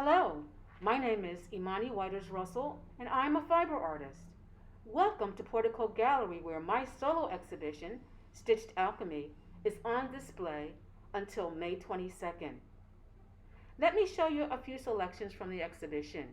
Hello, my name is Imani Russell, and I'm a fiber artist. Welcome to Portico Gallery, where my solo exhibition, Stitched Alchemy, is on display until May 22nd. Let me show you a few selections from the exhibition.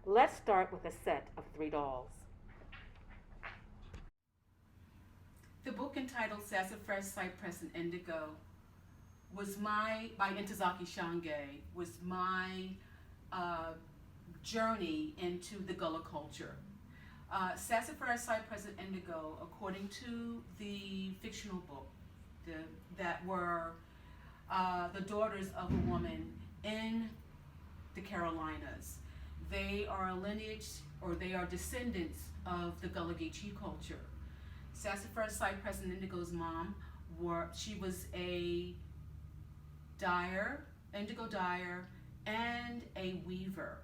Let's start with a set of 3 dolls. The book entitled Sassafras, Cypress, and Indigo by Ntozake Shange, was my journey into the Gullah culture. Sassafras, Cypress, and Indigo, according to the fictional book, that were the daughters of a woman in the Carolinas. They are a lineage, or they are descendants of the Gullah Geechee culture. Sassafras, Cypress, and Indigo's mom she was a dyer, indigo dyer, and a weaver.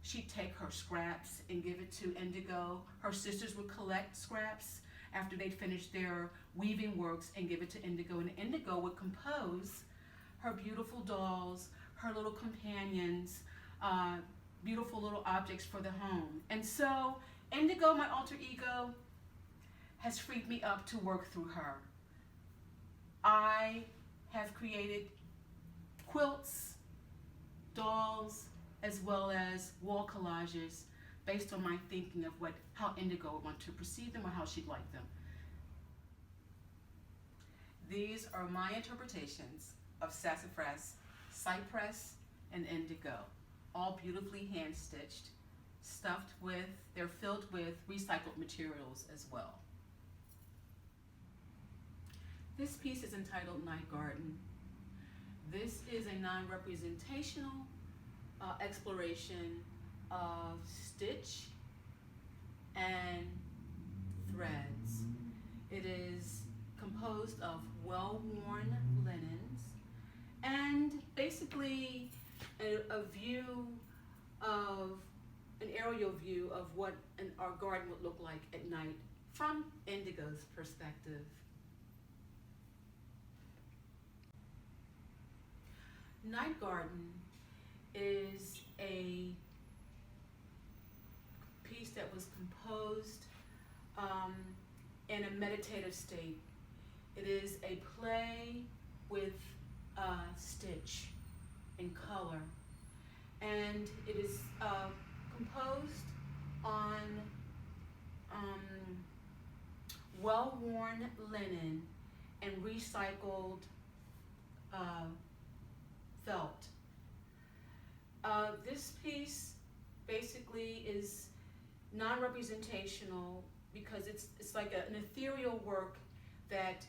She'd take her scraps and give it to Indigo. Her sisters would collect scraps after they'd finished their weaving works and give it to Indigo, and Indigo would compose her beautiful dolls, her little companions, beautiful little objects for the home. And so Indigo, my alter ego, has freed me up to work through her. I have created quilts, dolls, as well as wall collages based on my thinking of how Indigo would want to perceive them or how she'd like them. These are my interpretations of Sassafras, Cypress, and Indigo, all beautifully hand-stitched, they're filled with recycled materials as well. This piece is entitled Night Garden. This is a non-representational exploration of stitch and threads. It is composed of well-worn linens and basically an aerial view of what our garden would look like at night from Indigo's perspective. Night Garden is a piece that was composed in a meditative state. It is a play with stitch and color, and it is composed on well-worn linen and recycled felt. This piece basically is non-representational because it's like an ethereal work that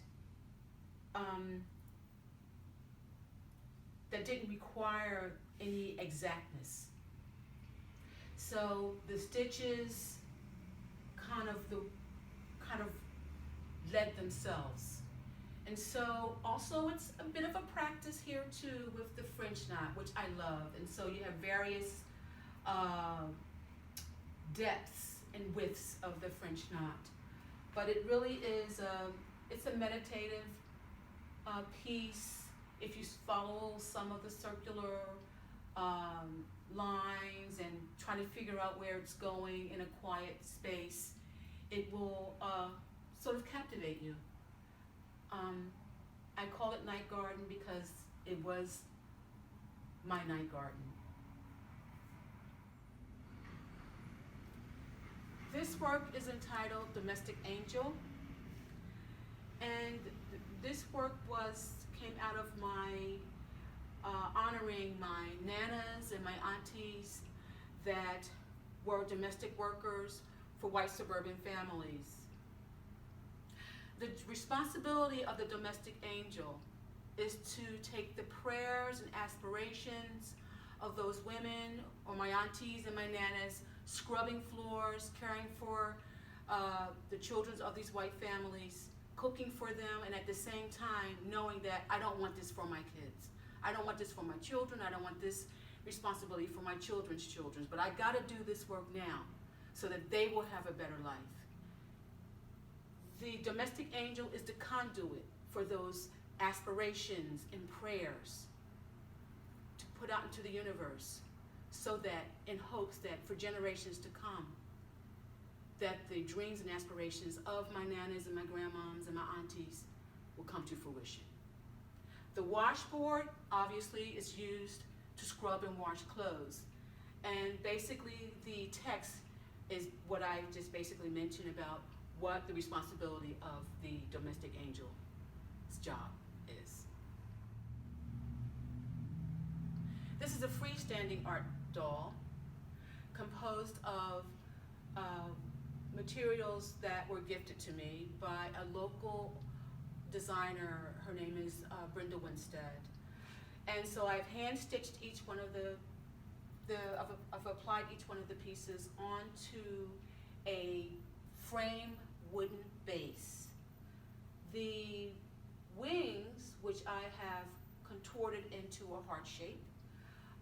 didn't require any exactness. So the stitches kind of led themselves. And so also it's a bit of a practice here too with the French knot, which I love. And so you have various depths and widths of the French knot. But it really is it's a meditative piece. If you follow some of the circular lines and try to figure out where it's going in a quiet space, it will sort of captivate you. I call it Night Garden because it was my night garden. This work is entitled Domestic Angel, and this work came out of my honoring my nanas and my aunties that were domestic workers for white suburban families. The responsibility of the domestic angel is to take the prayers and aspirations of those women, or my aunties and my nanas, scrubbing floors, caring for the children of these white families, cooking for them, and at the same time knowing that I don't want this for my kids. I don't want this for my children. I don't want this responsibility for my children's children. But I got to do this work now so that they will have a better life. The domestic angel is the conduit for those aspirations and prayers to put out into the universe so that in hopes that for generations to come, that the dreams and aspirations of my nanas and my grandmoms and my aunties will come to fruition. The washboard obviously is used to scrub and wash clothes. And basically the text is what I just basically mentioned about what the responsibility of the domestic angel's job is. This is a freestanding art doll composed of materials that were gifted to me by a local designer. Her name is Brenda Winstead. And so I've hand-stitched each one of I've applied each one of the pieces onto a frame wooden base. The wings, which I have contorted into a heart shape,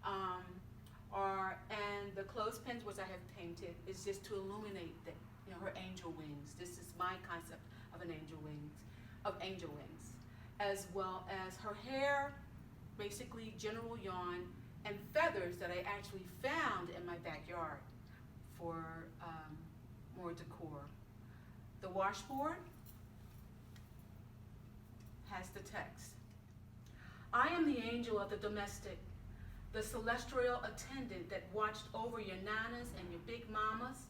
and the clothespins, which I have painted, is just to illuminate her angel wings. This is my concept of angel wings, as well as her hair, basically general yarn, and feathers that I actually found in my backyard for more decor. The washboard has the text. I am the angel of the domestic, the celestial attendant that watched over your nanas and your big mamas,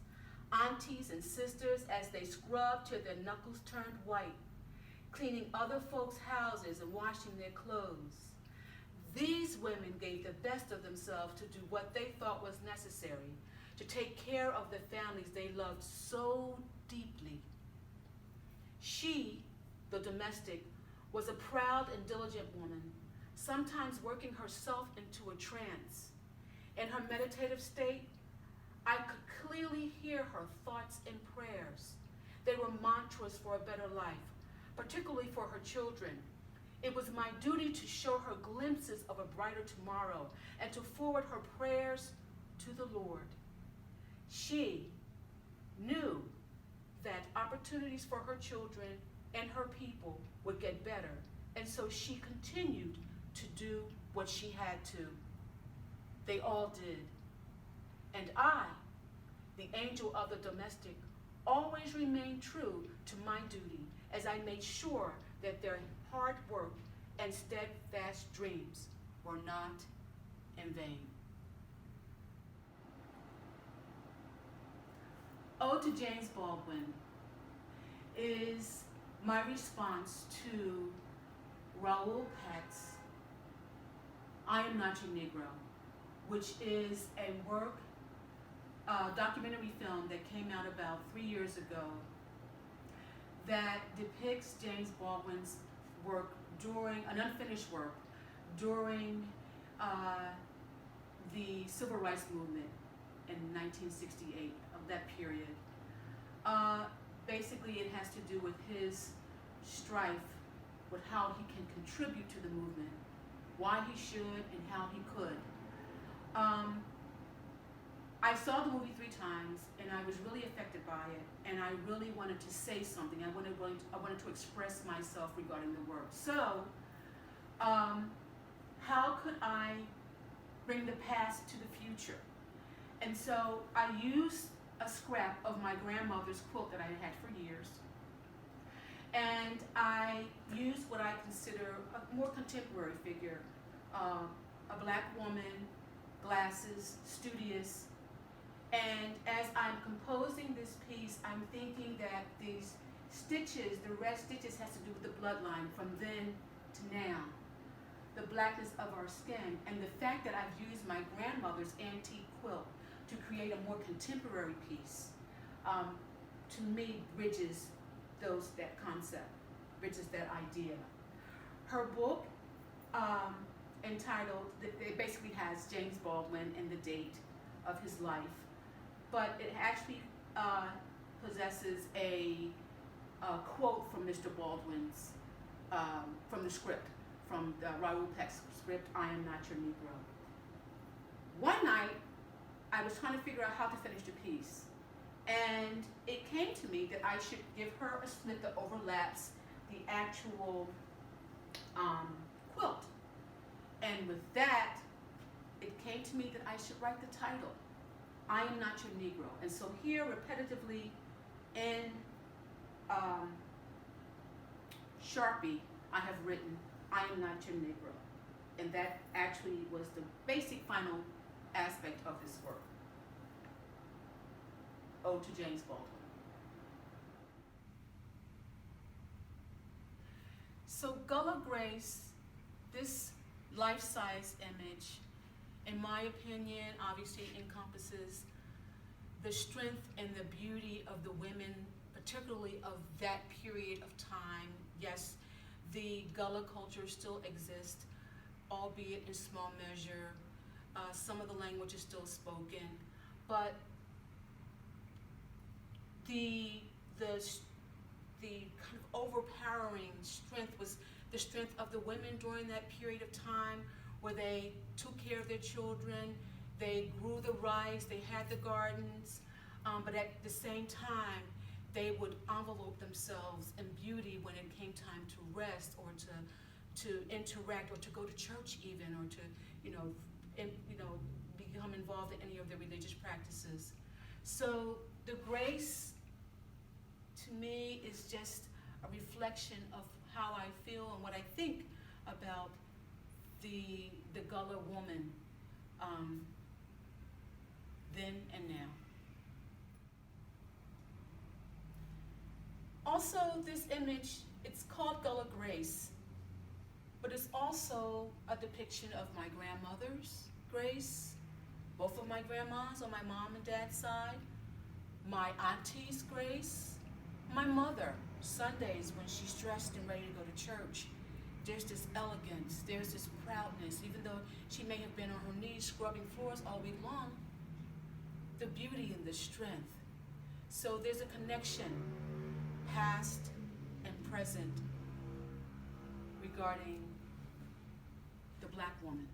aunties and sisters as they scrubbed till their knuckles turned white, cleaning other folks' houses and washing their clothes. These women gave the best of themselves to do what they thought was necessary, to take care of the families they loved so deeply. She, the domestic, was a proud and diligent woman, sometimes working herself into a trance. In her meditative state, I could clearly hear her thoughts and prayers. They were mantras for a better life, particularly for her children. It was my duty to show her glimpses of a brighter tomorrow and to forward her prayers to the Lord. She knew that opportunities for her children and her people would get better, and so she continued to do what she had to. They all did. And I, the angel of the domestic, always remained true to my duty as I made sure that their hard work and steadfast dreams were not in vain. Ode to James Baldwin is my response to Raoul Peck's I Am Not Your Negro, which is a documentary film that came out about 3 years ago that depicts James Baldwin's work an unfinished work during the Civil Rights Movement in 1968, of that period. Basically, it has to do with his strife with how he can contribute to the movement, why he should and how he could. I saw the movie 3 times, and I was really affected by it, and I really wanted to say something. I wanted to express myself regarding the work. So, how could I bring the past to the future? And so I used a scrap of my grandmother's quilt that I had for years, and I used what I consider a more contemporary figure, a black woman, glasses, studious. And as I'm composing this piece, I'm thinking that these stitches, the red stitches, has to do with the bloodline from then to now, the blackness of our skin, and the fact that I've used my grandmother's antique quilt to create a more contemporary piece, to me bridges that concept, bridges that idea. Her book, entitled, it basically has James Baldwin and the date of his life, but it actually possesses a quote from Mr. Baldwin's, from the script, from Raoul Peck's script, I Am Not Your Negro. One night, I was trying to figure out how to finish the piece, and it came to me that I should give her a snip that overlaps the actual quilt. And with that, it came to me that I should write the title, I Am Not Your Negro. And so here, repetitively in Sharpie, I have written, I am not your Negro. And that actually was the basic final aspect of this work. Ode to James Baldwin. So Gullah Grace, this life-size image, in my opinion, obviously encompasses the strength and the beauty of the women, particularly of that period of time. Yes, the Gullah culture still exists, albeit in small measure. Some of the language is still spoken, but the kind of overpowering strength was the strength of the women during that period of time, where they took care of their children, they grew the rice, they had the gardens, but at the same time, they would envelope themselves in beauty when it came time to rest or to interact or to go to church even, or to become involved in any of their religious practices. So the grace, to me, is just a reflection of how I feel and what I think about the Gullah woman then and now. Also, this image, it's called Gullah Grace, but it's also a depiction of my grandmother's grace, both of my grandmas on my mom and dad's side, my auntie's grace, my mother, Sundays when she's dressed and ready to go to church. There's this elegance, there's this proudness, even though she may have been on her knees scrubbing floors all week long, the beauty and the strength. So there's a connection, past and present, regarding the Black woman.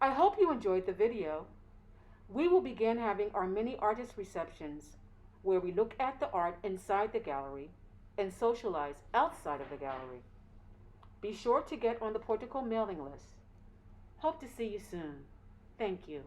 I hope you enjoyed the video. We will begin having our mini artist receptions where we look at the art inside the gallery and socialize outside of the gallery. Be sure to get on the Portico mailing list. Hope to see you soon. Thank you.